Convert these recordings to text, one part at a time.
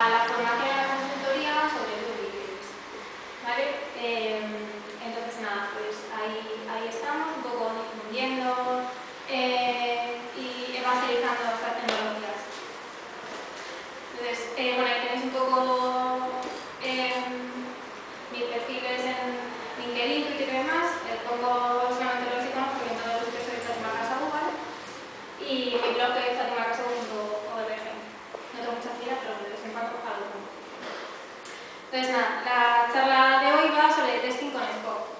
la formación y a la consultoría sobre Ruby. ¿Vale? Entonces, nada, pues ahí estamos, un poco difundiendo y evangelizando estas tecnologías. Entonces, bueno, ahí tenéis un poco mis perfiles en LinkedIn, Twitter y demás. Pongo solamente los iconos porque en todos los sitios soy Fátima Casa Google. Y mi blog es fatimacasagoogle.org. No tengo muchas ideas, pero de vez en cuando algo. Entonces, nada, la charla de hoy va sobre testing con Spock.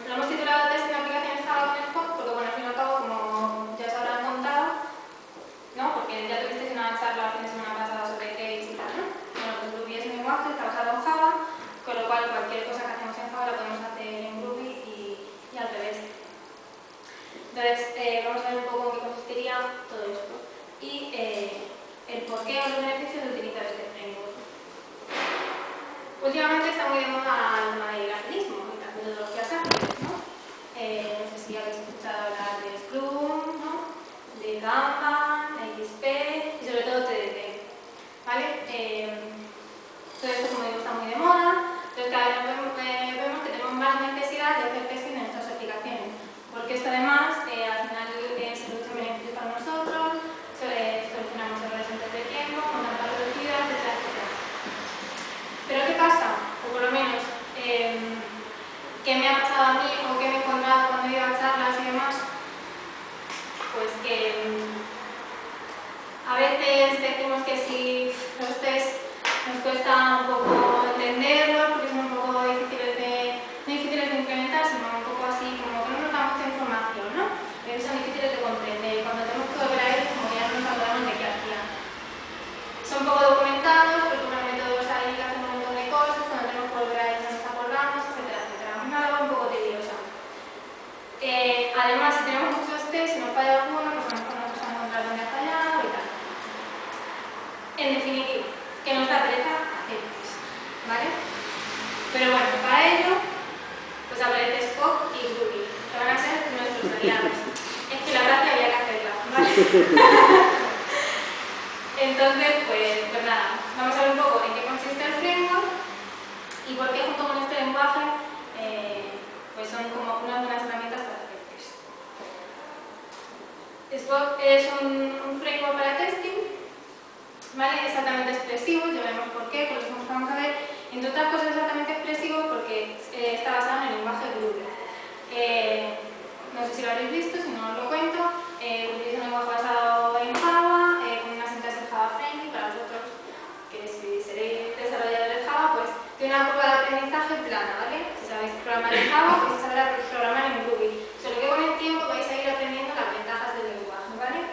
Lo hemos titulado Testing de aplicaciones Java con Spock porque, bueno, al fin y al cabo, como ya os habrán contado, ¿no? Porque ya tuvisteis una charla el fin de semana pasada sobre case y tal, ¿no? Bueno, pues Ruby es un lenguaje, está basado en Java, con lo cual cualquier cosa que hacemos en Java la podemos hacer en Ruby y al revés. Entonces, vamos a ver un poco en qué consistiría todo esto y el porqué o los beneficios de utilizar este framework. Últimamente está muy de moda el tema del agilismo y las metodologías ágiles, ¿no? No sé si habéis escuchado hablar de Scrum, ¿no? De Kanban, XP y sobre todo TDD, ¿vale? Todo esto, como digo, está muy de moda. Entonces, cada vez vemos que tenemos más necesidad de hacer testing en nuestras aplicaciones, porque esto además al final se produce beneficios para nosotros, solucionamos errores antes de tiempo, con tanta velocidad, etcétera, etcétera. Pero ¿qué pasa? O por lo menos, ¿qué me ha pasado a mí o qué me he encontrado cuando he ido a charlas y demás? Pues que a veces decimos que si los test nos cuesta un poco entenderlos porque son un poco difíciles de implementar, sino un poco así como que no nos da mucha información, ¿no? Son difíciles de comprender. Cuando tenemos que volver a ellos, como que ya no nos acordamos de qué hacían. Son poco documentados, porque una metodología ahí que hacen un montón de cosas, cuando tenemos que volver a ellos no nos acordamos, etcétera, etcétera. Una labor un poco tediosa. Además, si tenemos muchos test, si nos falla alguno, pues a lo mejor nosotros vamos a encontrar dónde ha fallado y tal. En definitiva, que nos da pereza hacer test, ¿vale? Pero bueno, para ello, pues aparece Spock y Ruby, que van a ser nuestros aliados. Es que la gracia había que hacerla, ¿vale? Entonces, pues nada, vamos a ver un poco en qué consiste el framework y por qué junto con este lenguaje pues son como unas buenas herramientas para hacer test. Spock es un framework para testing, ¿vale? Exactamente expresivo, ya veremos por qué, por eso vamos a ver. Entre otras cosas, exactamente expresivo porque está basado en el lenguaje Groovy. No sé si lo habéis visto, si no os lo cuento. Es un lenguaje basado en Java, con una sintaxis Java friendly para vosotros, que si seréis desarrolladores de Java, pues tiene una curva de aprendizaje plana, ¿vale? Si sabéis programar en Java, podéis saber programar en Ruby. Solo que con el tiempo vais a ir aprendiendo las ventajas del lenguaje, ¿vale?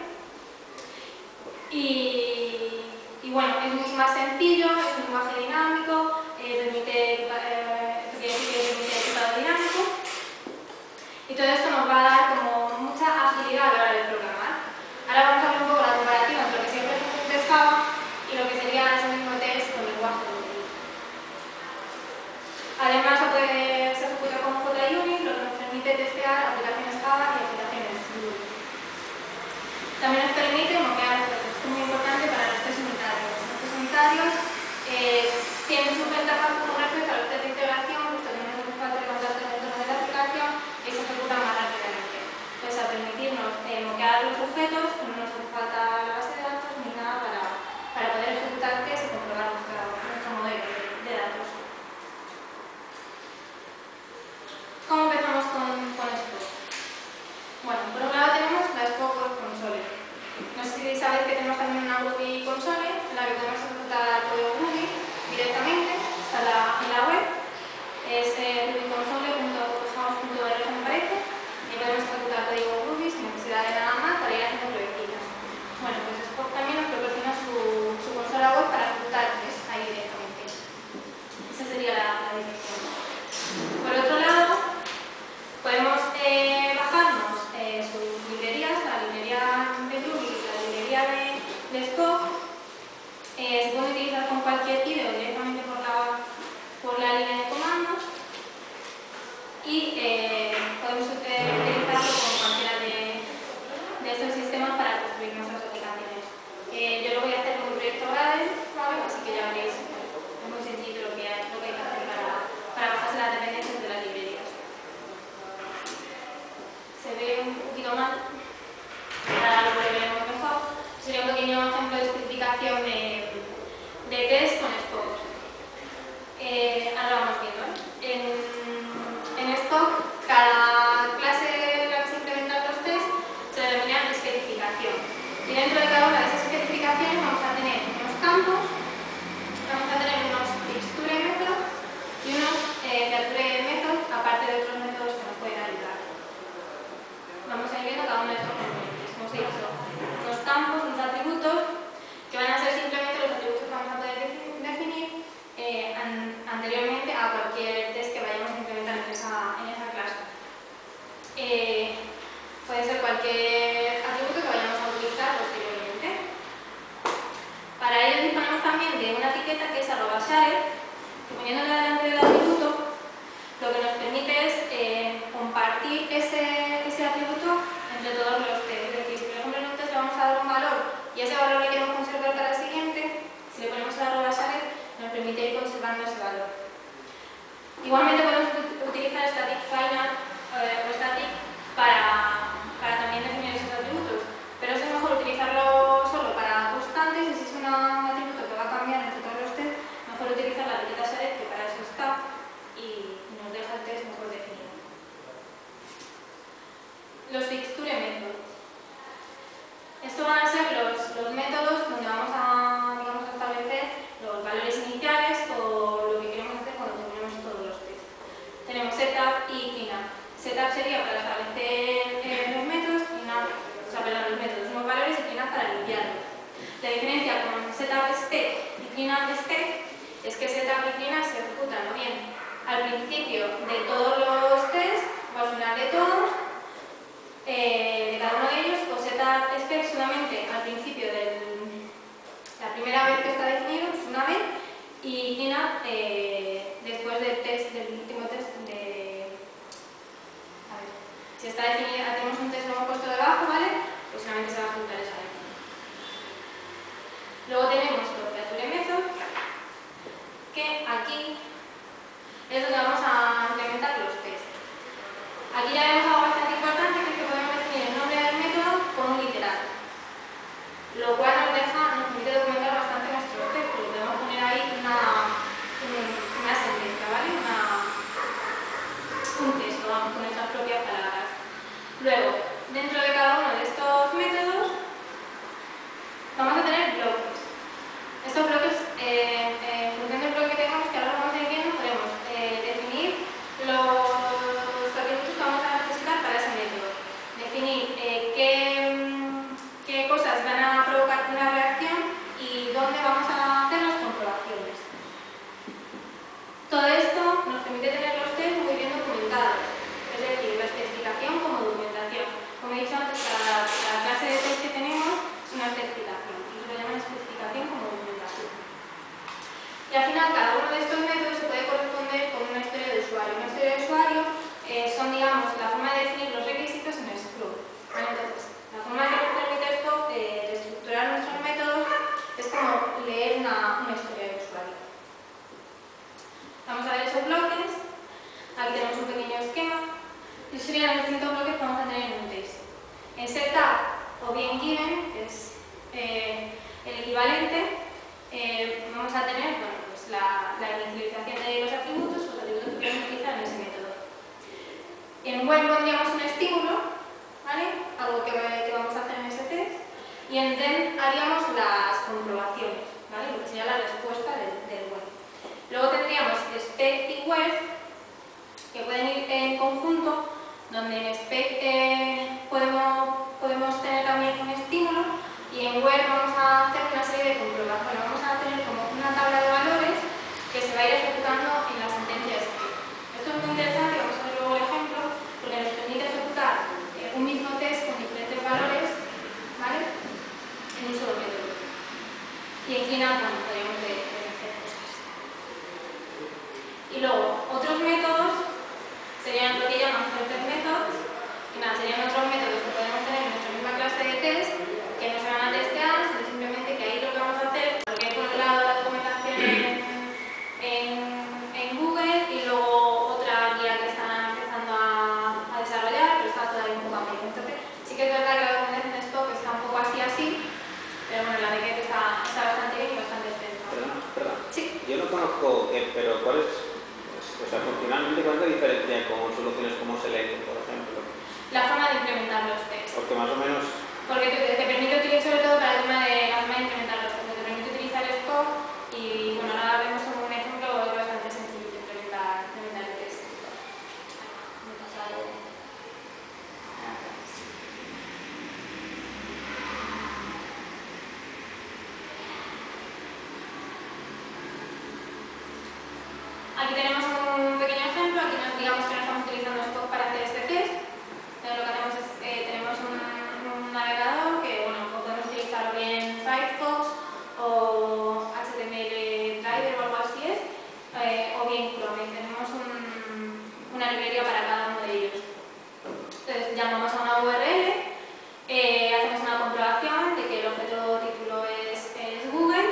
Y bueno, es mucho más sencillo, es un lenguaje dinámico, permite ejecutado dinámico y todo esto nos va a dar como mucha agilidad a la hora de programar. Ahora vamos a ver un poco la comparativa entre lo que siempre es un test Java y lo que sería ese mismo test con lenguaje Ruby. Además, se ejecuta con JUnit, lo que nos permite testear aplicaciones Java y aplicaciones Ruby. También nos permite moquear, esto es muy importante para los test unitarios. Los test unitarios tienen sus ventajas con respecto a los test de integración, puesto que no nos hace falta levantar el entorno de la aplicación y se ejecuta más rápidamente. Pues a permitirnos moquear los objetos, no nos hace falta la base de datos ni nada para poder ejecutar test y comprobar nuestro modelo de datos. ¿Cómo empezamos con esto? Bueno, por un lado tenemos la Spock Web Console. No sé si sabéis que tenemos también una Ruby Console en la que podemos ejecutar código Ruby directamente, está en la web, es rubyconsole.autohouse.org me parece, y podemos ejecutar código Ruby sin necesidad de nada más para ir haciendo pruebecitas. Bueno, pues Spock también nos proporciona su consola web para ejecutar test ahí directamente. Esa sería la dirección. Por otro lado, podemos bajarnos sus librerías, la librería de Ruby y la librería de Spock. Se puede utilizar con cualquier IDE o directamente por la línea de comandos. creación de test con Spock. Ahora vamos viendo. En Spock, cada clase en la que se implementan los test se denomina especificación. Y dentro de cada una de esas especificaciones vamos a tener unos campos, vamos a tener unos fixture method y unos feature method, aparte de otros métodos que nos pueden ayudar. Vamos a ir viendo cada uno de estos componentes. Como os he dicho, unos campos, unos atributos, que van a ser simplemente los atributos que vamos a poder definir anteriormente a cualquier test que vayamos a implementar en esa clase. Puede ser cualquier atributo que vayamos a utilizar posteriormente. Para ello disponemos también de una etiqueta que es @shared, que poniéndola delante del atributo, lo que nos permite es compartir ese atributo entre todos los test. Es decir, si por ejemplo en un test le vamos a dar un valor y ese valor lo queremos conservar para el siguiente, si le ponemos el @shared nos permite ir conservando ese valor. Igualmente podemos utilizar static final o static para también definir esos atributos, pero es mejor utilizarlo solo para constantes y si es un atributo que va a cambiar entre todos los test, mejor utilizar la etiqueta shared, que para eso está y nos deja el test mejor definido. Los fixture methods. Estos van a ser los métodos donde vamos a, digamos, a establecer los valores iniciales o lo que queremos hacer cuando terminemos todos los test. Tenemos setup y cleanup. Setup sería para establecer los métodos, cleanup, o sea, perdón, los métodos, unos valores y cleanup para limpiarlos. La diferencia con setup spec y cleanup spec es que setup y cleanup se ejecutan o bien al principio de todos los tests o al final de todos, de cada uno de ellos, o setup spec solamente al principio de la primera vez que está definido, es una vez, y cleanup después del último test de... A ver, si está definido, tenemos un test que hemos puesto debajo, ¿vale? Pues solamente se va a ejecutar esa vez. Luego tenemos los feature method, que aquí es donde vamos a implementar los tests. Aquí ya vemos algo bastante importante, que es que podemos definir el nombre del método con un literal, lo cual nos permite documentar bastante nuestros tests, porque podemos poner ahí una sentencia, ¿vale? Un texto, vamos, con nuestras propias palabras. Luego, dentro de cada uno de estos métodos, vamos a tener bloques. Estos bloques, en función del bloque que tengamos, que ahora vamos a ir viendo, podemos definir los atributos que vamos a necesitar para ese método. Definir qué cosas van a provocar una reacción y dónde vamos a hacer las comprobaciones. Todo esto nos permite tener los test muy bien documentados, es decir, la especificación como documentación. Como he dicho antes, cada clase de test que tenemos es una especificación, y se lo llaman especificación como documentación. Y al final, cada uno de estos métodos se puede corresponder con una historia de usuario. Una historia de usuario son, digamos, la forma de definir los requisitos en Scrum. ¿Vale? Entonces, la forma que nos permite Spock de estructurar nuestros métodos es como leer una historia de usuario. Vamos a ver esos bloques. Aquí tenemos un pequeño esquema. Estos serían los distintos bloques que vamos a tener en un test. En setup o bien given, que es el equivalente, vamos a tener pues la inicialización de los atributos que podemos utilizar en ese método. En web pondríamos un estímulo, ¿vale? Algo que vamos a hacer en ese test, y en then haríamos las comprobaciones, ¿vale? Lo que sería la respuesta del web. Luego tendríamos spec y web, que pueden ir en conjunto, donde en spec podemos tener también un estímulo, y en web vamos a hacer una serie de comprobaciones. Bueno, vamos a tener como una tabla de valores que se va a ir ejecutando en la sentencia spec. Esto es muy interesante, vamos a ver luego el ejemplo, porque nos permite ejecutar un mismo test con diferentes valores, ¿vale? En un solo método. Y en cleanup, bueno, podríamos hacer cosas. Y luego, otros métodos serían lo que llaman filter methods, que nada, serían otros métodos que podemos tener en nuestra misma clase de test, que no se van a testear, sino simplemente que ahí lo que vamos a hacer es porque hay por un lado la documentación en Google y luego otra guía que están empezando a desarrollar, pero está todavía un poco a medio. Entonces, sí que es verdad que la documentación de Spock está un poco así, pero bueno, la de que está conozco, pero ¿cuál es? O sea, funcionalmente, ¿cuál es la diferencia con soluciones como Selenium, por ejemplo? La forma de implementar los tests. Porque más o menos... Porque te permite utilizar, sobre todo para el tema de la forma de implementar los tests, te permite utilizar Scope y bueno, ahora vemos un ejemplo bastante sencillo de implementar el test. Me he pasado. Aquí tenemos un pequeño ejemplo, aquí digamos que no estamos utilizando Scope para hacer este test. Entonces lo que hacemos es, tenemos un navegador que bueno, podemos utilizar bien Firefox o HTML Driver o algo así es, o bien Chrome. Tenemos una librería para cada uno de ellos. Entonces llamamos a una URL, hacemos una comprobación de que el objeto título es Google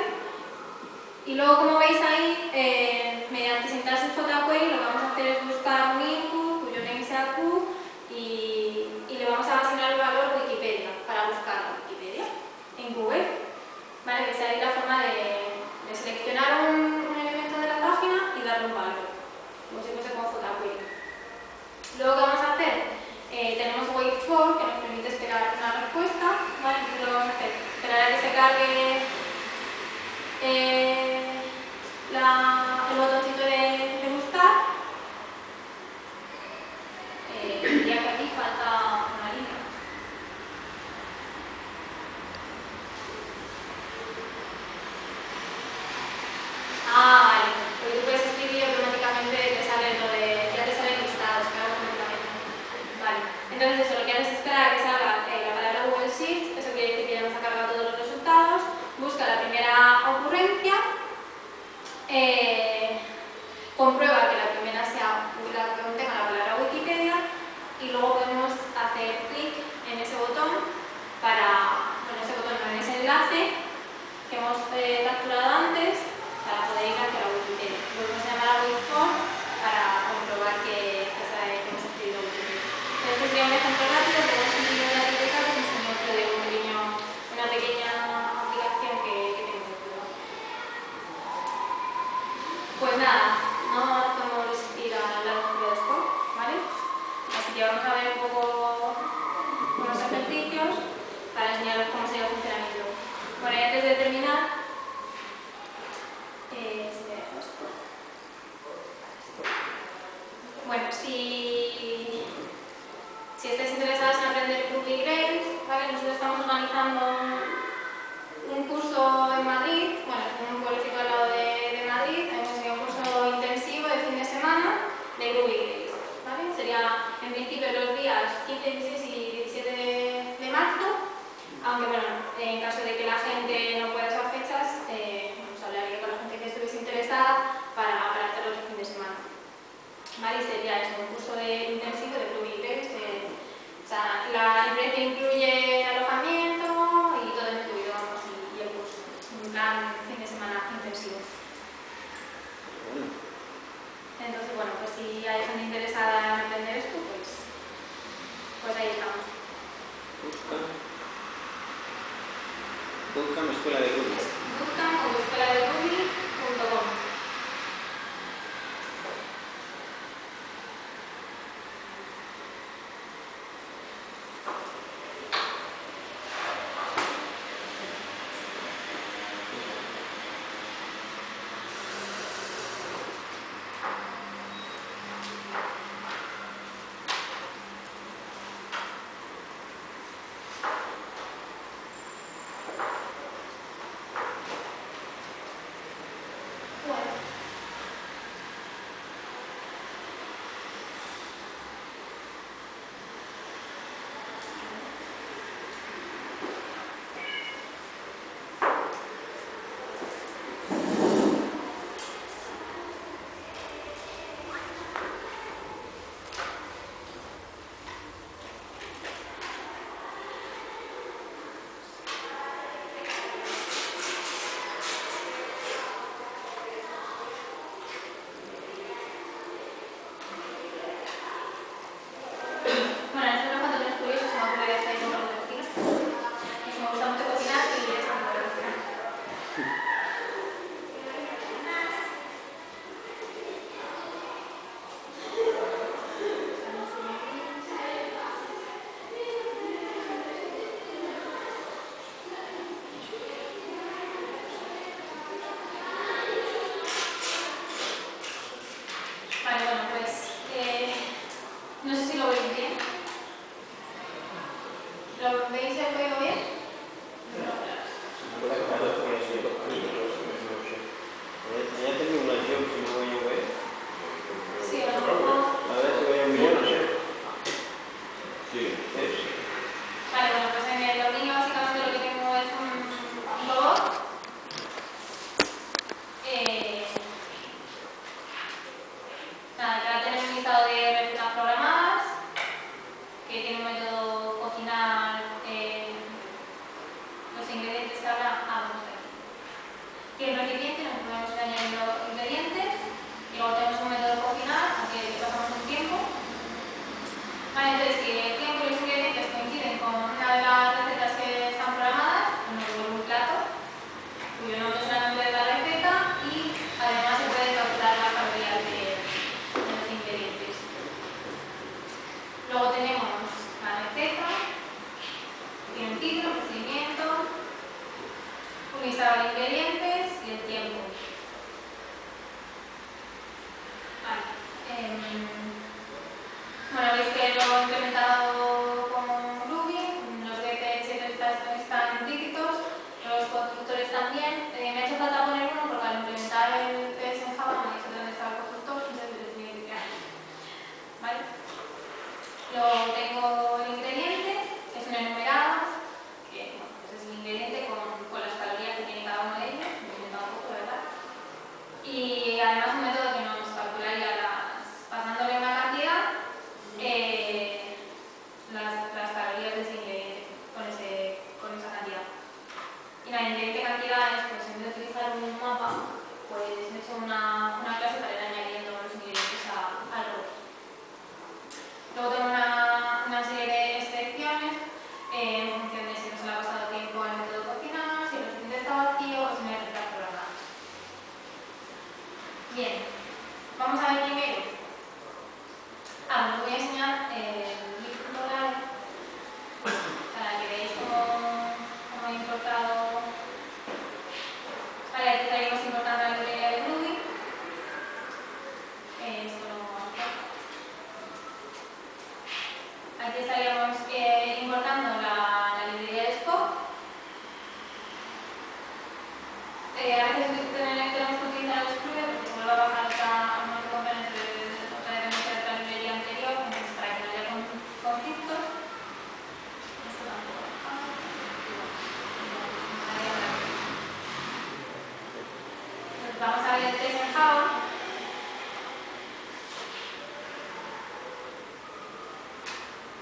y luego, como veis ahí, mediante sintaxis jQuery lo que vamos a hacer es buscar un input cuyo name sea Q y le vamos a asignar el valor Wikipedia para buscar Wikipedia en Google. ¿Vale? Que sea ahí la forma de seleccionar un elemento de la página y darle un valor, como si fuese con jQuery. Luego, ¿qué vamos a hacer? Tenemos wait for, que nos permite esperar una respuesta. ¿Vale? Entonces lo vamos a hacer, esperar a que se cargue el botoncito de buscar. Diría que aquí falta una línea. Vale, porque tú puedes escribir automáticamente, te sale lo de, ya te salen listados, claro, automáticamente. Vale, entonces eso, lo que haces es esperar a que salga la palabra Google Shift, eso quiere decir que ya nos ha cargado todos los resultados, busca la primera ocurrencia, comprueba que la primera sea la que contenga la palabra Wikipedia y luego podemos hacer clic en ese botón en ese enlace que hemos capturado antes para poder ir hacia la Wikipedia. Podemos llamar a wait for para comprobar que hemos escrito Wikipedia. Este sería un ejemplo rápido de un sitio de la biblioteca que os enseñó de una pequeña aplicación que tengo de prueba. Pues nada, no podemos resistir a la búsqueda de Scope, ¿vale? Así que vamos a ver un poco unos ejercicios para enseñaros cómo sería el funcionamiento. Bueno, y antes de terminar, si me dejo esto. Bueno, si estáis interesados en aprender Ruby Rails, ¿vale? Nosotros estamos organizando un curso en Madrid, bueno, en un pueblecito al lado de Madrid, un curso intensivo de fin de semana de Ruby Rails, ¿vale? Sería en principio los días 15, 16 y 17 de marzo, aunque bueno, en caso de que la gente no pueda esas fechas, pues hablaría con la gente que estuviese interesada para hacerlo otro fin de semana. ¿Vale? Y sería eso, un curso intensivo de Ruby Rails. O sea, el precio incluye alojamiento y todo incluido, vamos, y el curso. Un plan fin de semana intensivo. Entonces, bueno, pues si hay gente interesada en aprender esto, pues ahí estamos. Busca mi escuela de Ruby. Busca como escuela de Ruby.com. hecho una clase para ir añadiendo los ingredientes al robot. Luego tengo una serie de secciones en función de si no se le ha pasado tiempo al método de cocinar, si el recipiente está vacío o si no hay recetas programadas. Bien, vamos a ver primero. Os voy a enseñar el lib.live para que veáis cómo he importado. Vale, aquí estaríamos importando la librería de Groovy. Esto no aquí estaríamos importando la librería de Spock. A veces tenemos que utilizar el exclude porque se vuelve a bajar una componente de otra dependencia de otra librería anterior, entonces para que no haya conflictos. Esto tampoco. Entonces vamos a ver el test en Java.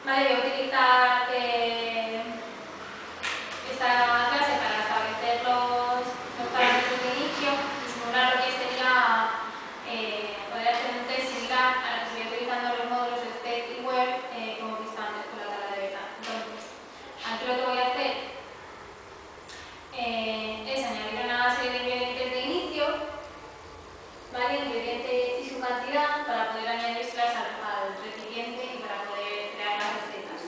Vale, voy a utilizar esta clase para establecer los parámetros de inicio y simular lo que sería poder hacer un test similar a lo que estoy utilizando los módulos de Spec y Web como he visto antes con la tabla de beta. Entonces, aquí lo que voy a hacer es añadir una serie de ingredientes de inicio, ¿vale? Ingredientes y su cantidad para poder añadirlas al recipiente y para poder crear las recetas.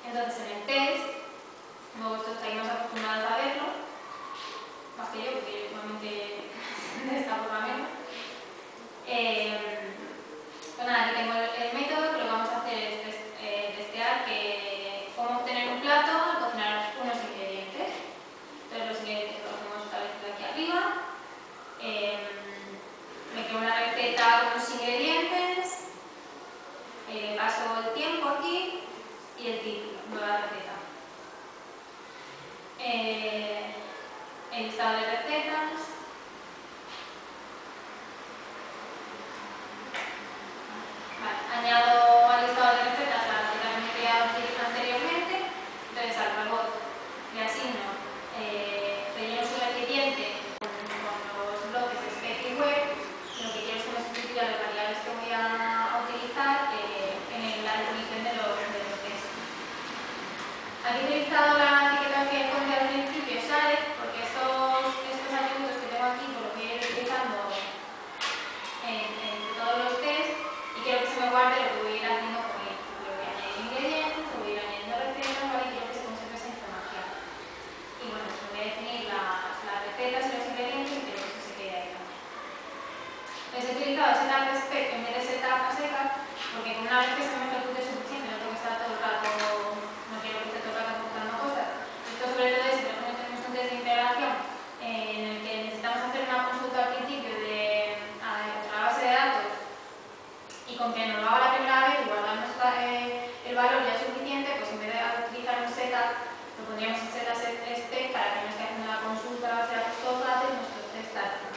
Entonces, en el test, vosotros estáis más acostumbrados a verlo, más que yo, porque yo últimamente de esta forma menos. Pues nada, aquí tengo el método, que lo que vamos a hacer es testear cómo obtener un plato al cocinar unos ingredientes. Entonces los ingredientes los hemos establecido aquí arriba. Me creo una receta con los ingredientes, paso el tiempo aquí y el título, nueva receta. El listado de recetas. Vale, añado al listado de recetas la receta que me he creado anteriormente. Entonces al robot le asigno, relleno su recipiente con los bloques de Spec y Web. Lo que quiero es que me sustituya las variables que voy a utilizar en la definición de los textos. Aquí he utilizado la etiqueta que he contado al principio, SAE, porque estos atributos que tengo aquí, por lo que he ido utilizando en todos los tests, y quiero que se me guarde lo que voy a ir haciendo con él. Lo voy a añadir ingredientes, lo voy a ir añadiendo recetas, ¿vale? Y quiero que se conserve esa información. Y bueno, pues voy a definir las recetas y los ingredientes y quiero que eso se quede ahí también. Entonces he utilizado setup de spec en vez de setup a secas, porque con una vez que se me ejecute es suficiente, no tengo que estar todo el rato, no quiero que esté todo el rato computando cosas. Esto sobre todo es, por ejemplo, tenemos un test de integración en el que necesitamos hacer una consulta al principio a nuestra base de datos y con que nos lo haga la primera vez y guardarnos el valor ya es suficiente, pues en vez de utilizar un setup, lo pondríamos en setup spec para que no esté haciendo la consulta a la base de datos todo el rato y nuestro test tarde.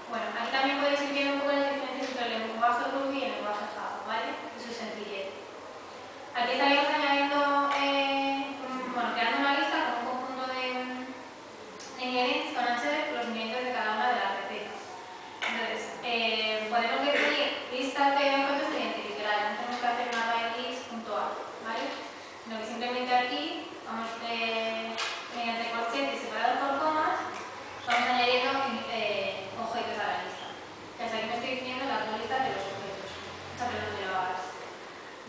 Bueno, aquí también podéis ir viendo un poco las diferencias entre el lenguaje Ruby y el lenguaje Java, ¿vale? Y su sencillez. Aquí estaríamos añadiendo, creando una lista con un conjunto de ingredientes que van a ser los ingredientes de cada una de las recetas. Entonces, podemos definir listas de objetos de identificar, no tenemos que hacer una array list.a, ¿vale? Sino que simplemente aquí vamos mediante corchetes separados por comas, vamos añadiendo objetos a la lista. Entonces aquí me estoy definiendo la lista de los objetos,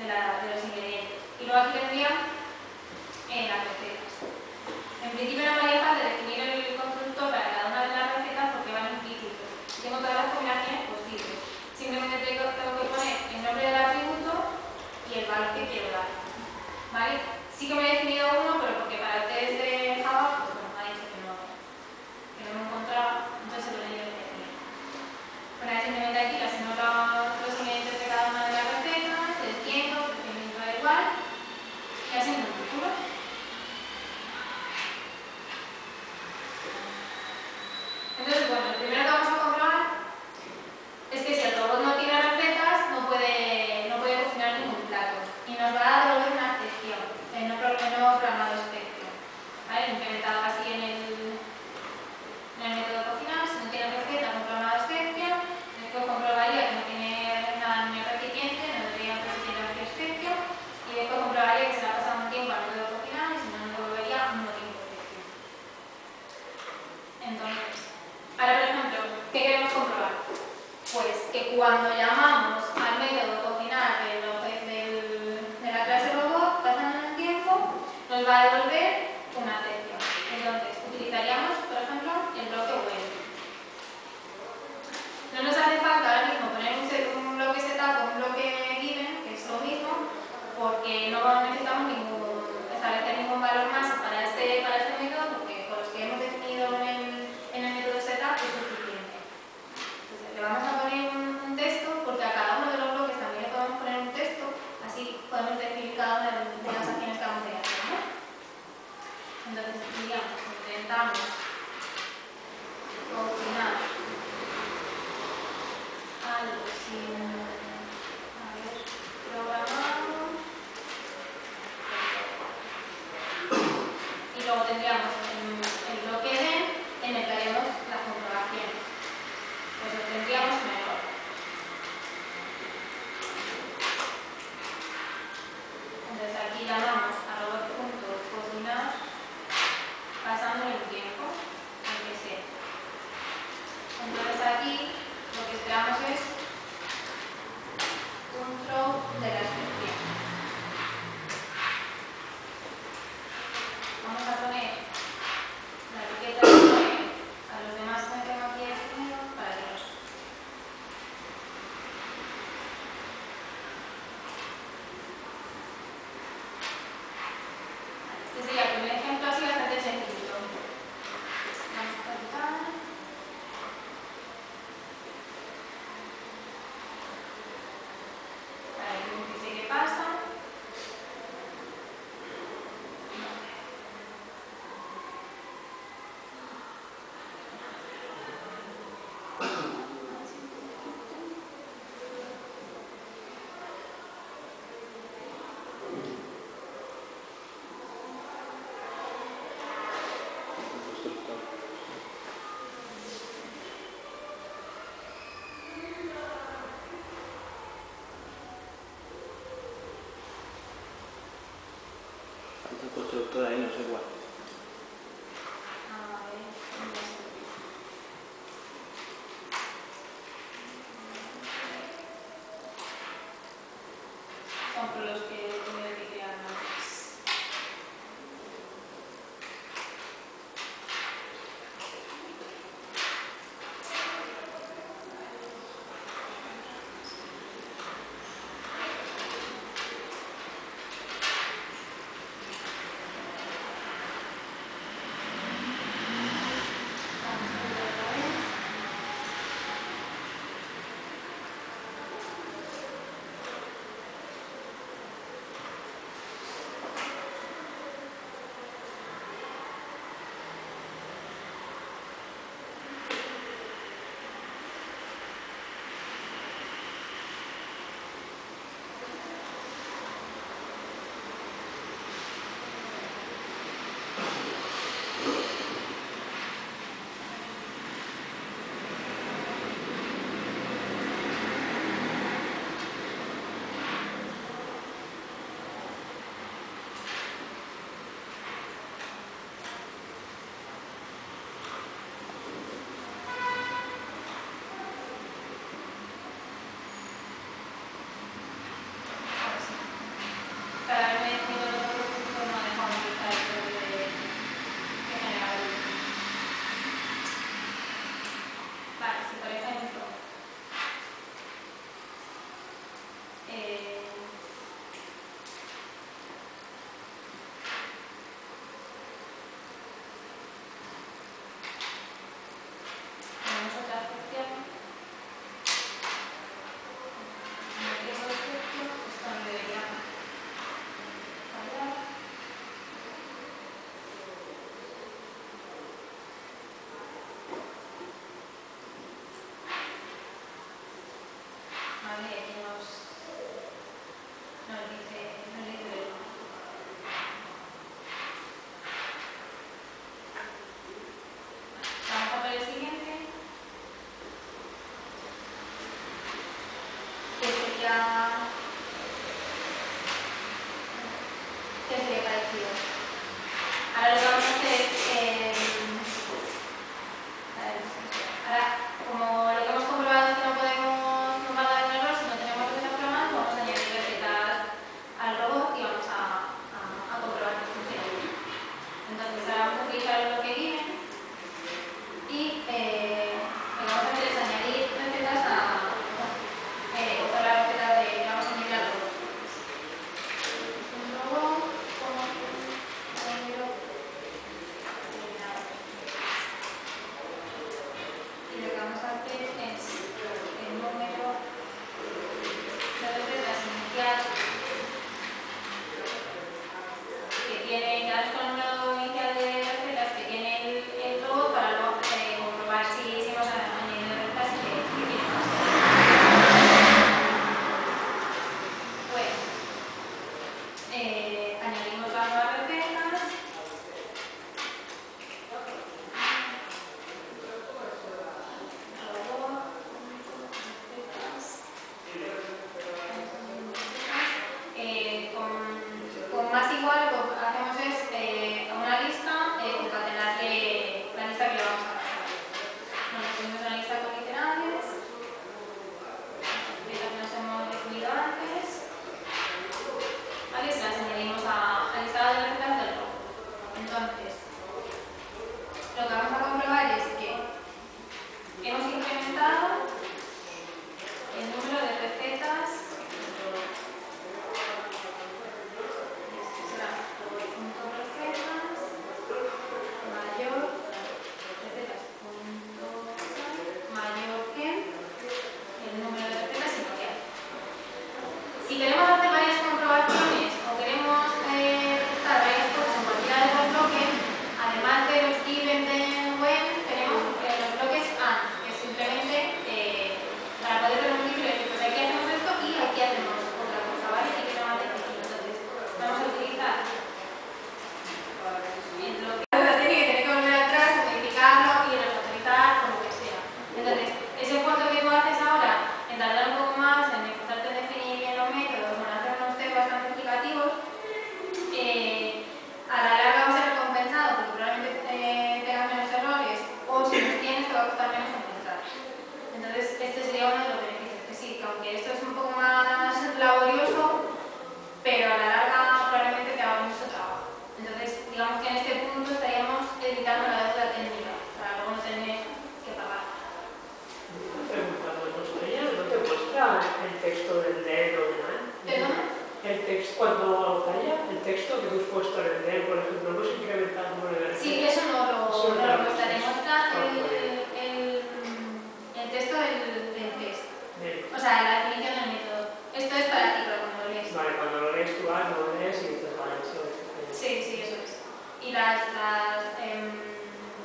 de los ingredientes. Y luego aquí tendría las recetas. En principio no me haría falta definir el constructor para cada una de las recetas porque van implícitos. Tengo todas las combinaciones posibles. Simplemente tengo que poner el nombre del atributo y el valor que quiero dar. ¿Vale? Sí que me he definido uno, pero porque para el test de Java, pues bueno, me ha dicho que no me encontraba, entonces se lo he tenido que definir. Bueno, simplemente aquí le asigno los ingredientes de cada una de las recetas, el tiempo, el procedimiento da igual, y asigno un título. Entonces, bueno, lo primero que vamos a comprobar es que si el robot no tiene recetas, no puede cocinar ningún plato. Y nos va a devolver una excepción, el no programado espectro. ¿Vale? Implementado así en el cuando llamamos al método cocinar de la clase robot, pasando un tiempo, nos va a devolver una sección. Entonces, utilizaríamos, por ejemplo, el bloque web. No nos hace falta ahora mismo poner un bloque setup o un bloque given, que es lo mismo, porque no necesitamos establecer ningún valor más para este método, porque con los que hemos definido en el método setup es suficiente. Entonces, le vamos a poner un texto, porque a cada uno de los bloques también le podemos poner un texto, así podemos definir cada una de las acciones que vamos a ir haciendo. Entonces, digamos, intentamos cocinar algo sin haber programado, y luego tendríamos el bloque den en el que haremos las comprobaciones. Pues tendríamos un error. Entonces aquí llamamos a robot.cocinar pasándole un tiempo, aunque sea. Entonces aquí lo que esperamos es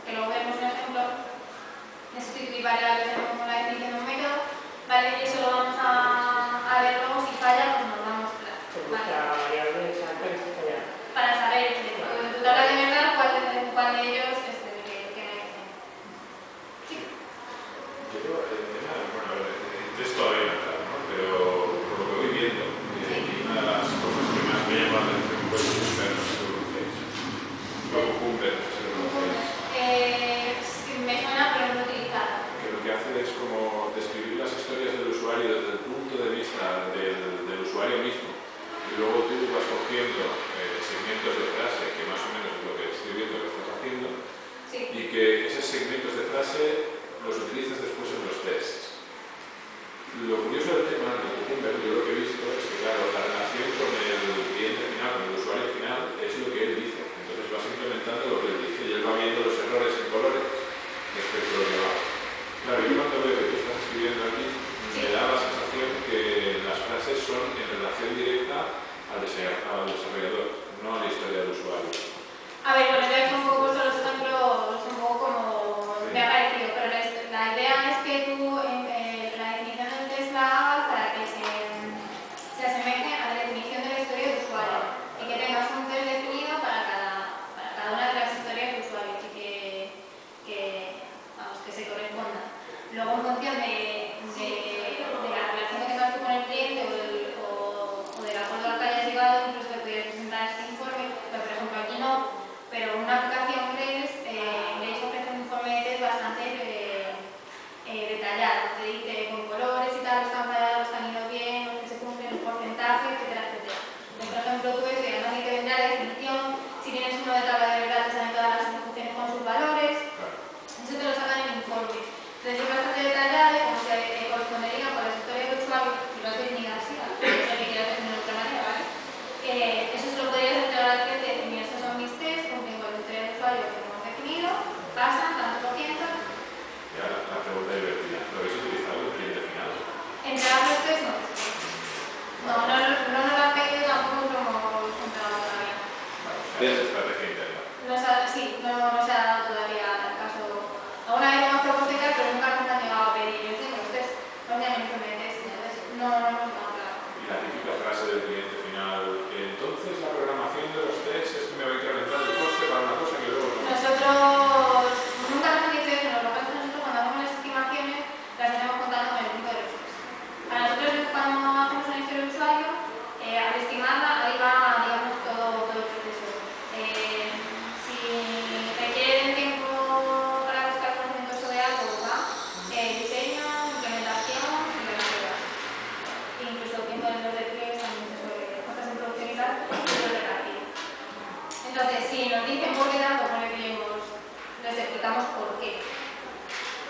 que luego veremos un ejemplo de sustituir variables en una definición de un método, ¿vale? Y eso lo vamos a ver luego. Si falla, pues nos va a mostrar, ¿vale? Para saber de tu tabla de verdad cuál de ellos es el que me dicen. Sí. Yo el tema, bueno, a ver, el texto todavía no está, ¿no? Pero por lo que voy viendo, y una de las cosas que más me llama la atención fue Cucumber, no sé si lo conocéis. Cucumber, no sé si lo conocéis. Sí, me suena, pero no lo he utilizado. Que lo que hace es como describir las historias del usuario desde el punto de vista del usuario mismo. Y luego tú vas cogiendo segmentos de frase, que más o menos es lo que estoy viendo que estás haciendo, Sí. y que esos segmentos de frase los utilizas después en los tests. Lo curioso del tema de Cucumber, yo lo que he visto es que, claro, la relación con el cliente final, con el usuario final, es lo que él dice. Entonces vas implementando lo que él dice y él va viendo los errores en colores respecto a lo que va. Claro, yo cuando veo que tú estás escribiendo aquí, me da la sensación que las frases son en relación directa al desarrollador, no a la historia del usuario. A ver, bueno, yo he hecho un poco los ejemplos un poco como me ha parecido, pero la idea es que tú la definición del test la hagas para que se asemeje a la definición de la historia del usuario y que tengas un test definido para cada una de las historias de usuario y que se correspondan. Luego, en función de la relación que tengas tú con el cliente o del acuerdo al que hayas llegado, incluso te podrías presentar este informe, pero por ejemplo aquí no, pero una aplicación Grace ofrece un informe de test bastante detallado, te dice con colores y tal, los que han fallado, los que han ido bien, los que se cumplen, el porcentaje, etcétera, etcétera. Entonces, por ejemplo, tú ves que además te vendrá la definición, si tienes uno de tabla de verdad te salen todas las funciones con sus valores, eso te lo sacan en el informe. Entonces es bastante detallado y como se correspondería con las historias del usuario, si lo has definido así, no sé que quieras definir de otra manera, ¿vale? Eso se lo podrías entregar al cliente y decir, mira, estos son mis test, cumplen con la historia del usuario que hemos definido, pasan, tanto por ciento. Y ahora la pregunta divertida, ¿lo habéis utilizado el cliente final? Entregar los test no. No nos lo han pedido, tampoco lo hemos entregado todavía. Vale, es estrategia interna. Sí, no se ha dado todavía el caso. Alguna vez lo hemos propuesto y tal, pero nunca nos han llegado a pedir. Yo tengo los test, no me han informe de test, entonces no hemos quedado claro. Y la típica frase del cliente final, entonces la programación de los tests es que me va a incrementar el coste para una cosa que luego no. Nosotros nunca nos han dicho eso, lo que pasa es que nosotros cuando hacemos las estimaciones las hacemos contando con el tipo de los test. Para nosotros cuando hacemos una historia de usuario, al estimarla, ahí va, digamos, todo el proceso. Si requieren tiempo para buscar conocimientos sobre algo, va diseño, implementación y las pruebas. Incluso tiempo en los despliegues también se suele, cosas en producción y tal, se suele repartir. Entonces, si nos dicen por qué tanto, pues les explicamos por qué.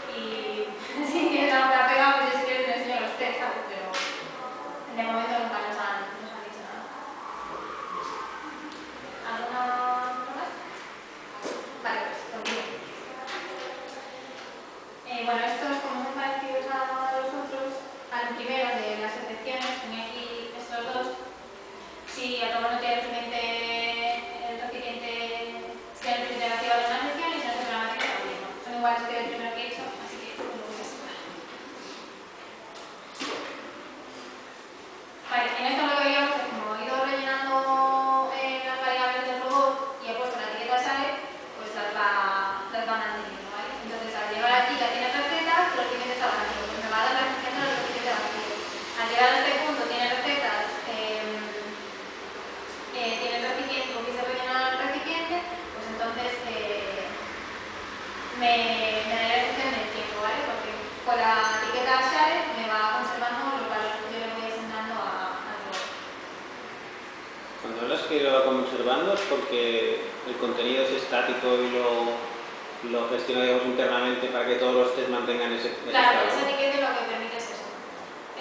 Y si tienes alguna pega, pues si quieres te enseño los test, ¿sabes? Pero de momento nunca nos han dicho nada. ¿Alguna más? Vale, pues continúo. Bueno, estos como son parecidos a los otros, al primero de las excepciones, tenía aquí estos dos. Si a todo no tiene el recipiente activado una excepción y si no se programa tiene problema. Son iguales que el primero que he hecho, así que lo voy a separar. Vale, en esto lo que veíamos es como he ido rellenando las variables del robot y he puesto la etiqueta sale, pues las va manteniendo, ¿vale? Entonces al llegar aquí ya tiene recetas, pero el recipiente está vacío, pues me va a dar la función del recipiente vacío. Al llegar a este punto tiene recetas, tiene el recipiente, porque se rellena el recipiente, pues entonces me daría la función del tiempo, ¿vale? Porque con la etiqueta share me va conservando los valores que yo le voy asignando al robot. Cuando hablas que lo va conservando es porque el contenido es estático y lo gestiona, digamos, internamente para que todos los test mantengan ese Claro, estado. esa etiqueta lo que permite es eso.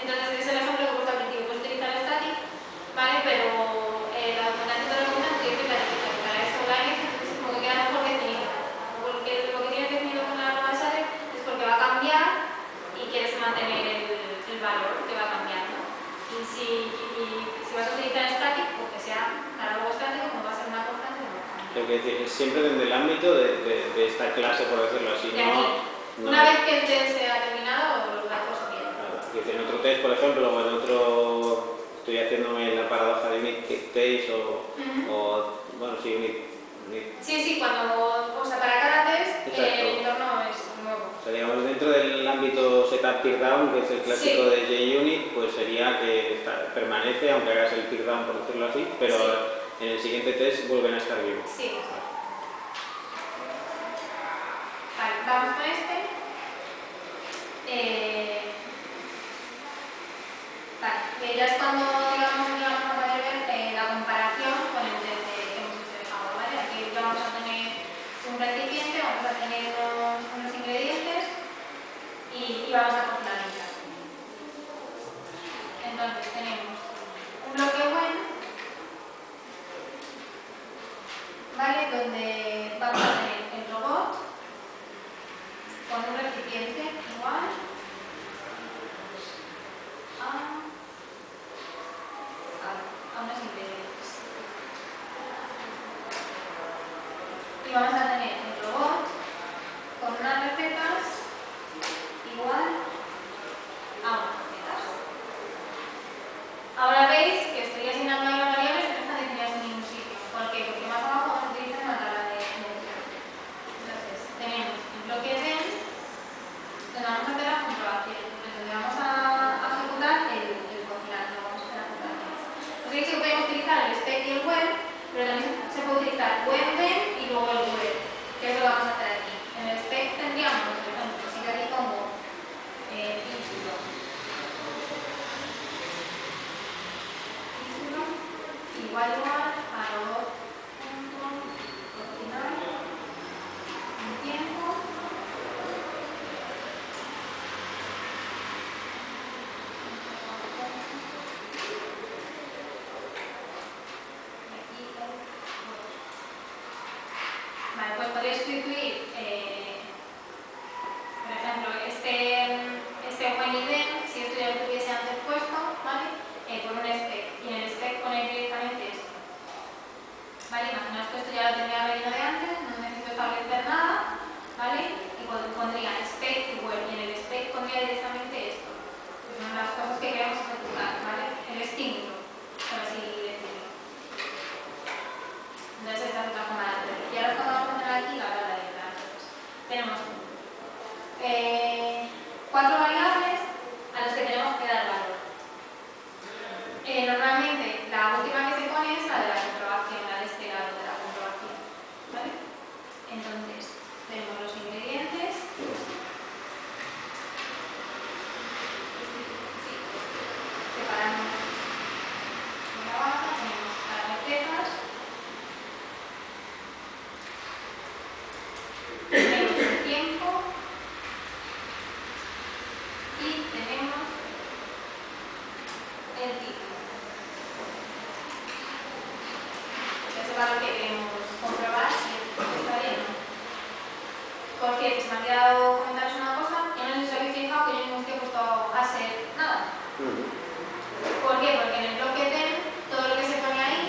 Entonces, es el ejemplo que he puesto al principio. Puedes utilizar static, ¿vale? Pero la documentación te recomienda que utilices la etiqueta. Y para eso la N, entonces como que queda mejor definido. Porque lo que tienes definido con la arroba share es porque va a cambiar y quieres mantener el valor que va cambiando. Y si vas a utilizar static, porque sea para algo estático, como va a ser una constante, no va a cambiar. Creo quiero decir, es siempre desde el ámbito de esta clase, por decirlo así. De aquí. Una vez que el test se ha terminado, los datos se quedan. Claro, en otro test, por ejemplo, o en otro, estoy haciéndome la paradoja de unit test o bueno, sí, unit. Sí, cuando, o sea, para cada test el entorno es nuevo. O sea, digamos, dentro del ámbito setup teardown, que es el clásico de JUnit, pues sería que permanece, aunque hagas el teardown, por decirlo así, pero en el siguiente test vuelven a estar vivos. Sí. Vale, vamos con este. Vale, ya es cuando digamos a poder ver la comparación con el test que hemos hecho de Java, ¿vale? Aquí vamos a tener un recipiente, vamos a tener unos ingredientes y vamos a complementar. Entonces tenemos un bloque when, ¿vale? Donde vamos a tener el robot con un recipiente igual a unos ingredientes. Y vamos a tener el robot con unas recetas igual a unas recetas. Ahora veis que estoy asignando ahí las variables que no están definidas en ningún sitio. ¿Por qué? Porque más abajo vamos a utilizar una tabla de funciones. Entonces, tenemos el bloque den, donde vamos a hacer la comprobación, donde vamos a ejecutar el compilar, no vamos a hacer aplicaciones. Os he dicho que podemos utilizar el spec y el web, pero también se puede utilizar web den y luego el web, que es lo que vamos a hacer aquí. En el spec tendríamos, por ejemplo, si yo aquí pongo título igual a robot.cocinar un tiempo vale, pues podría sustituir por ejemplo este when y then, si esto ya lo tuviese antes puesto, ¿vale? Por un spec, y en el spec poner directamente esto. ¿Vale? Imaginaos que esto ya lo tendría relleno de antes, no necesito establecer nada, ¿vale? Y pondría spec y web, y en el spec pondría directamente esto. Que son las cosas que queremos ejecutar, ¿vale? El estímulo, por así decirlo. Entonces esta es otra forma de hacerlo. Y ahora cuando vamos a poner aquí la tabla de entradas. Tenemos 4 variables a las que tenemos que dar valor. Normalmente la última que se pone es la de la comprobación, la de este lado de la comprobación, ¿vale? Entonces tenemos los ingredientes, separamos una barra, tenemos las recetas, tenemos el tiempo y tenemos el título. Eso es lo que queremos comprobar si está bien o no. Por cierto, se me ha quedado comentaros una cosa, que no sé si os habéis fijado que yo nunca he puesto a ser nada. ¿Por qué? Porque en el bloque den todo lo que se pone ahí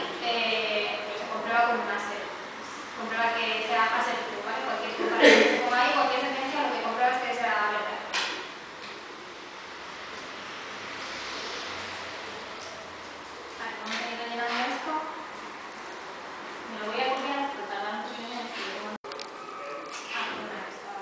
pues se comprueba con un ASER. Comprueba que sea ASER true, ¿vale? Cualquier comparación que se ponga ahí, cualquier sentencia, lo que comprueba es que sea verdad. Vale, vamos a ir rellenando esto. Me lo voy a copiar, pero tardan mucho en escribirlo. Una esta.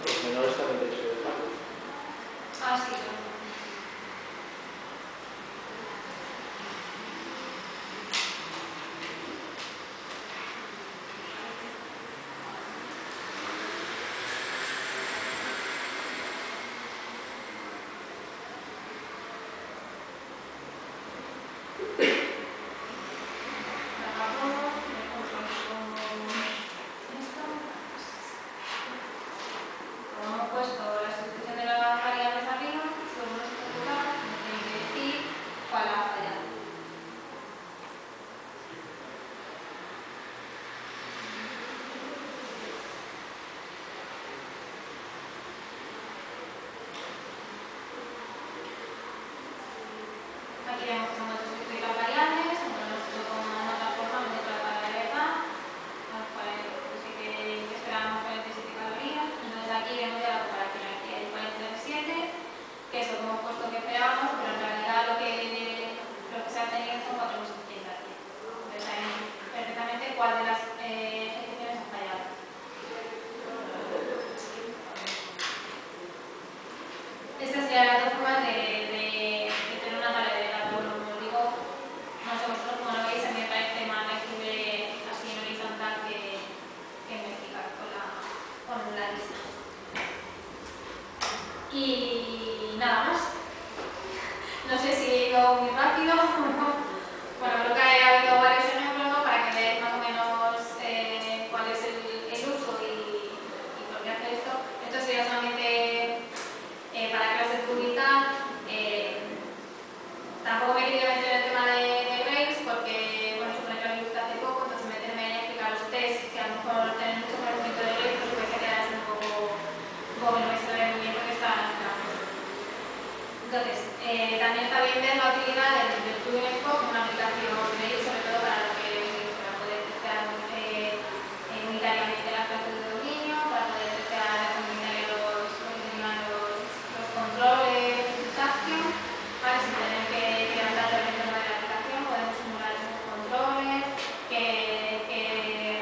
Los menores también tenéis que dejar. Sí. Esto. diremos que son otros escritos variables, entonces como otra forma de tratar de verdad, los cuales pues, sí que esperábamos 47 calorías. Entonces aquí vemos ya la comparación, aquí hay 47, que eso como puesto que esperábamos, pero en realidad lo que se ha tenido son 4.700. Entonces saben perfectamente cuál de las ejecuciones ha fallado. Esta sería la otra forma de tener una tabla de datos, pero como os digo, no sé vosotros como lo veis, a mí me parece más legible así en horizontal que investigar con la lista. Y nada más. No sé si he ido muy rápido o no. Bueno, creo que ha habido varios ejemplos, ¿no? Para que veáis más o menos cuál es el uso y por qué hace esto. Esto sería solamente para clases públicas. Tampoco me he querido meter en el tema de Grace porque, bueno, supone que lo he visto hace poco, entonces meterme ahí a explicar los tests, que a lo mejor tener mucho conocimiento de Grace, pues puede quedar así un poco no me se ve muy bien porque está en plan. Entonces, también está bien ver la utilidad del Tubing Scope, una aplicación Grace, sobre todo para lo que para poder testear unitariamente las clases de dominio, para poder testear de forma unitaria los controles de susacción, ¿vale? Sin tener que adaptar el entorno de la aplicación, podemos simular esos controles,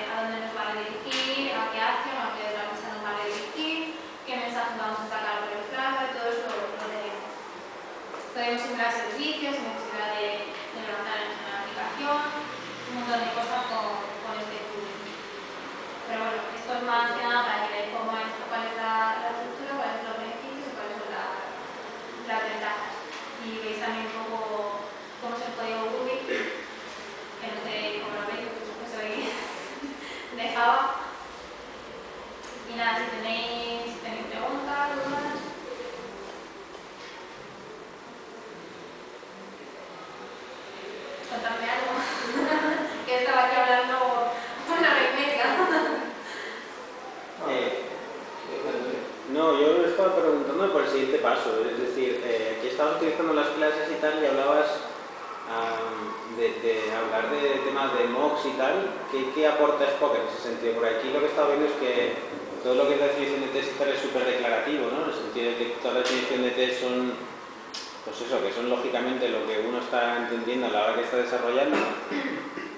a dónde nos va a redirigir, a qué acción, a qué otra cosa nos va a redirigir, qué mensaje vamos a sacar por el flag, todo eso lo tenemos. Podemos simular servicios sin necesidad de levantar en la aplicación, un montón de cosas con este tubing. Pero bueno, esto es más que nada para que veáis cuál es la estructura, cuáles son los beneficios y cuáles son las ventajas. Y veis también un poco cómo es el código Ruby, que no sé cómo lo veis, porque soy de Java. Y nada, si tenéis preguntas, dudas. Contadme algo. Que estaba aquí hablando una vez media. No, yo estaba preguntando por el siguiente paso, es decir, aquí estabas utilizando las clases y tal y hablabas de hablar de temas de mocks y tal. ¿Qué aporta Spock en ese sentido? Por aquí lo que estaba viendo es que todo lo que es la definición de test y tal es súper declarativo, ¿no? En el sentido de que toda la definición de test son, pues eso, que son lógicamente lo que uno está entendiendo a la hora que está desarrollando,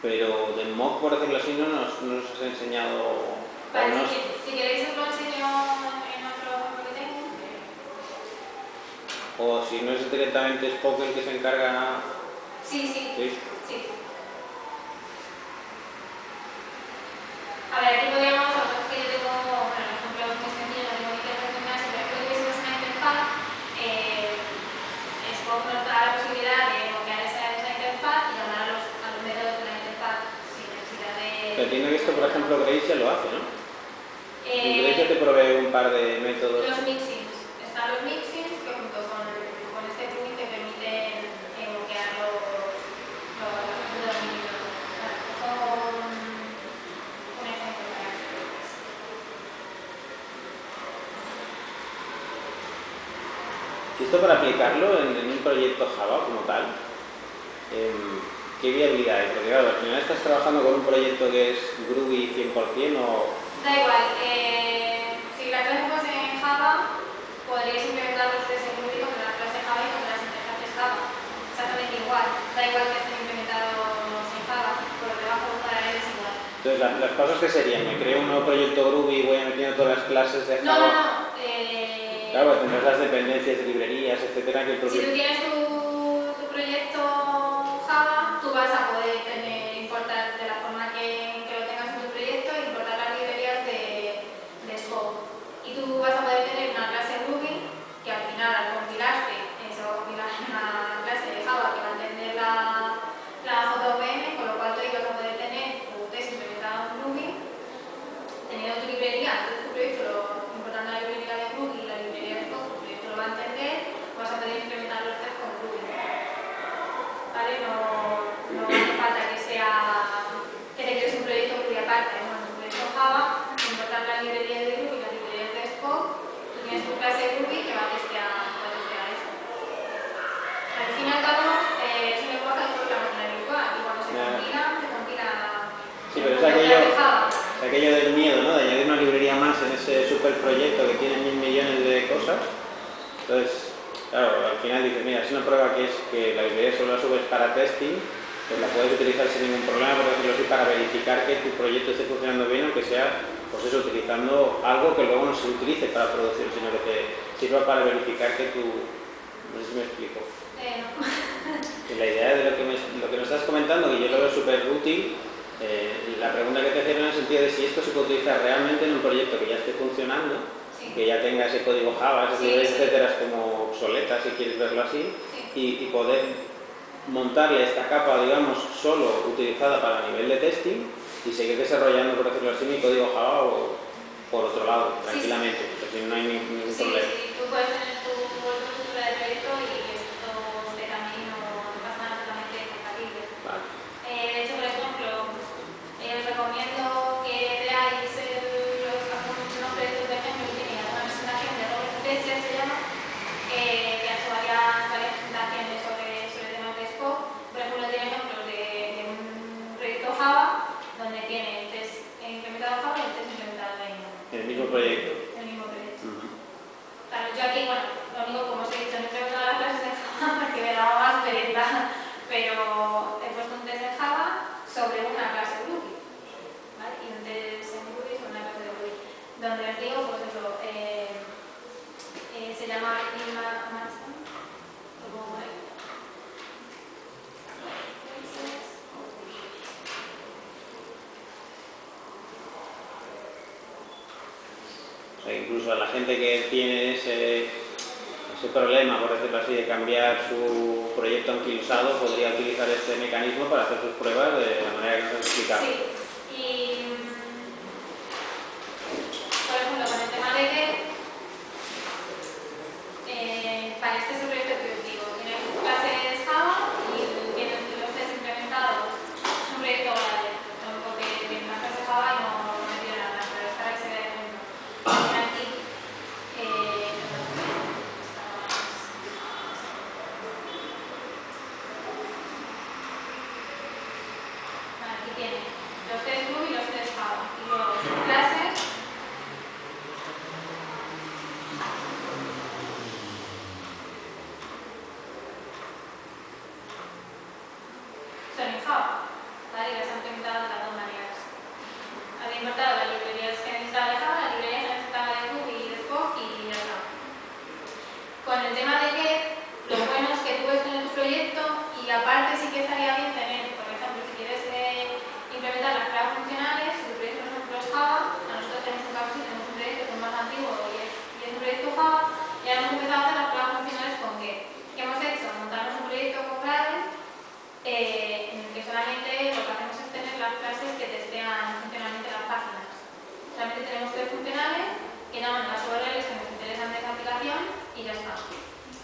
pero de mock, por decirlo así, no nos has enseñado. Vale, si queréis os lo enseño en otro ejemplo que tengo. O si no es directamente Spock el que se encarga. Sí. Sí. A ver, aquí podríamos, que yo tengo, bueno, por ejemplo, muy sencillo, no tengo ni que reflexionar, si por ejemplo tuviésemos una interfaz, Spock nos da la posibilidad de bloquear esa interfaz y llamar a los métodos de la interfaz sin necesidad de. Pero entiendo que esto, por ejemplo, Grace ya lo hace, ¿no? Grace ya te provee un par de métodos. Los mixins. Están los mixins que junto con este plugin te permiten bloquear los métodos de dominio. Un ejemplo para que veáis. Y esto para aplicarlo en un proyecto Java como tal, ¿qué viabilidad hay? Porque claro, al final estás trabajando con un proyecto que es Groovy 100% o. Da igual, si la clase fuese en Java, podríais implementar los test en Groovy contra la clase Java y contra las interfaces Java. Exactamente igual, da igual que estén implementados en Java, por debajo para él es igual. Entonces, las cosas que serían, me creo un nuevo proyecto Groovy y voy metiendo todas las clases de Java. No. Claro, tendrás las dependencias, librerías, etcétera, que el propio. Si tú tienes tu proyecto Java, tú vas a poder importar de la forma que lo tengas en tu proyecto, importar las librerías de Scope. Y tú vas a poder tener una clase Ruby que al final, al compilarse, se va a compilar una clase de Java que va a entender la JVM, con lo cual tú ahí vas a poder tener tu test implementado en Ruby, teniendo tu librería, tu proyecto importando la librería de Ruby y la librería de Scope, tu proyecto lo va a entender, vas a poder implementar los tests con Ruby. ¿Vale? No hace falta aquello del miedo, ¿no? De añadir una librería más en ese superproyecto que tiene 1000 millones de cosas. Entonces, claro, al final dices, mira, es una prueba que es que la librería solo la subes para testing, pues la puedes utilizar sin ningún problema, por decirlo así, para verificar que tu proyecto esté funcionando bien, aunque sea, pues eso, utilizando algo que luego no se utilice para producir, sino que te sirva para verificar que tu... No sé si me explico. No. Y la idea de lo que nos estás comentando, que yo lo veo súper útil, la pregunta que te hacía en el sentido de si esto se puede utilizar realmente en un proyecto que ya esté funcionando, Sí. que ya tenga ese código Java, esas Sí, librerías, sí. etcétera, es como obsoleta, si quieres verlo así, Sí. y poder montarle esta capa, digamos, solo utilizada para nivel de testing y seguir desarrollando, por decirlo así, mi código Java o por otro lado, tranquilamente, porque no hay ningún Sí, problema. sí, tú puedes tener tu estructura de proyecto y esto esté también no pasa nada, totalmente compatible. Vale. De hecho, por ejemplo, os recomiendo que veáis unos proyectos de ejemplo que tiene alguna presentación de Robert Fletcher, se llama, que ha hecho varias presentaciones sobre temas de Spock. Por ejemplo, tiene ejemplos de un proyecto Java donde tiene el test implementado Java y el test implementado En el mismo proyecto. en el mismo proyecto. Claro, yo aquí, bueno, lo único, como os he dicho, no he implementado las clases de Java porque me daba más pereza, pero he puesto un test en Java sobre una clase Groovy, ¿vale? Y un test en Groovy sobre una clase de Groovy, donde os digo, por ejemplo, se llama Ilma Maxim, lo pongo por ahí. O sea, incluso a la gente que tiene ese problema, por decirlo así, de cambiar su proyecto anquilosado, podría utilizar este mecanismo para hacer sus pruebas de la manera que nos has explicado. Sí, y por ejemplo, con el tema de que para este es el proyecto que os digo, tiene clases Java y tiene los test implementados. Es un proyecto grande, lo único que tiene una clase Java y no tiene nada más, pero es para que se vea el ejemplo. Aquí, aquí tiene los test Groovy y los test Java. Y luego sus clases. Son en Java, ¿vale? Y las han implementado de las dos maneras. Han importado las librerías que necesitaba de Java, las librerías que necesitaba de Groovy y de Spock y ya está. Con el tema de que lo bueno es que tú puedes tener tu proyecto y aparte sí que estaría bien tener, por ejemplo, si quieres implementar las claves funcionales, si tu proyecto por ejemplo es Java, nosotros tenemos un caso, tenemos un proyecto que es más antiguo y es un proyecto Java, y ahora hemos empezado a hacer las claves funcionales con ¿qué hemos hecho? Montarnos un proyecto con Gradle en el que solamente lo que hacemos es tener las clases que testean funcionalmente las páginas. Solamente tenemos tres funcionales que llaman las URLs que nos interesan de esa aplicación y ya está.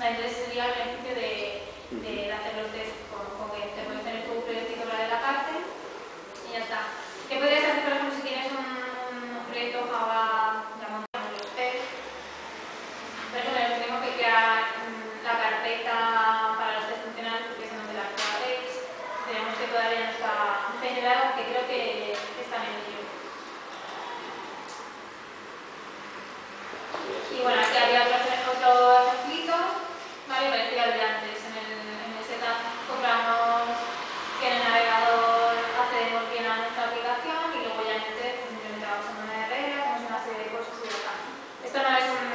Entonces sería el beneficio de hacer los test con que te puedes tener tu proyectito para la parte y ya está. ¿Qué podrías hacer, por ejemplo, si tienes un proyecto Java ya montado los test? Por ejemplo, tenemos que crear la carpeta para los test funcionales porque esa no te la crearéis. Tenemos que todavía no está generado, que creo que está en ello. Y bueno, aquí había otro ejemplito, ¿vale? Parecido al de antes. En el setup compramos que en el navegador accedemos bien a nuestra aplicación y luego ya en el test implementamos una RR, hacemos una serie de cosas y ya está. Esto no es un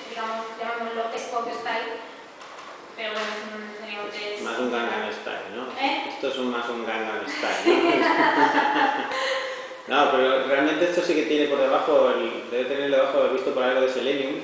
digamos, llamémoslo Spock Style, pero bueno, es un test. Más un Gangnam Style, ¿no? Esto es más un Gangnam Style, ¿no? No, pero realmente esto sí que tiene por debajo, debe tener debajo, he visto por algo de Selenium,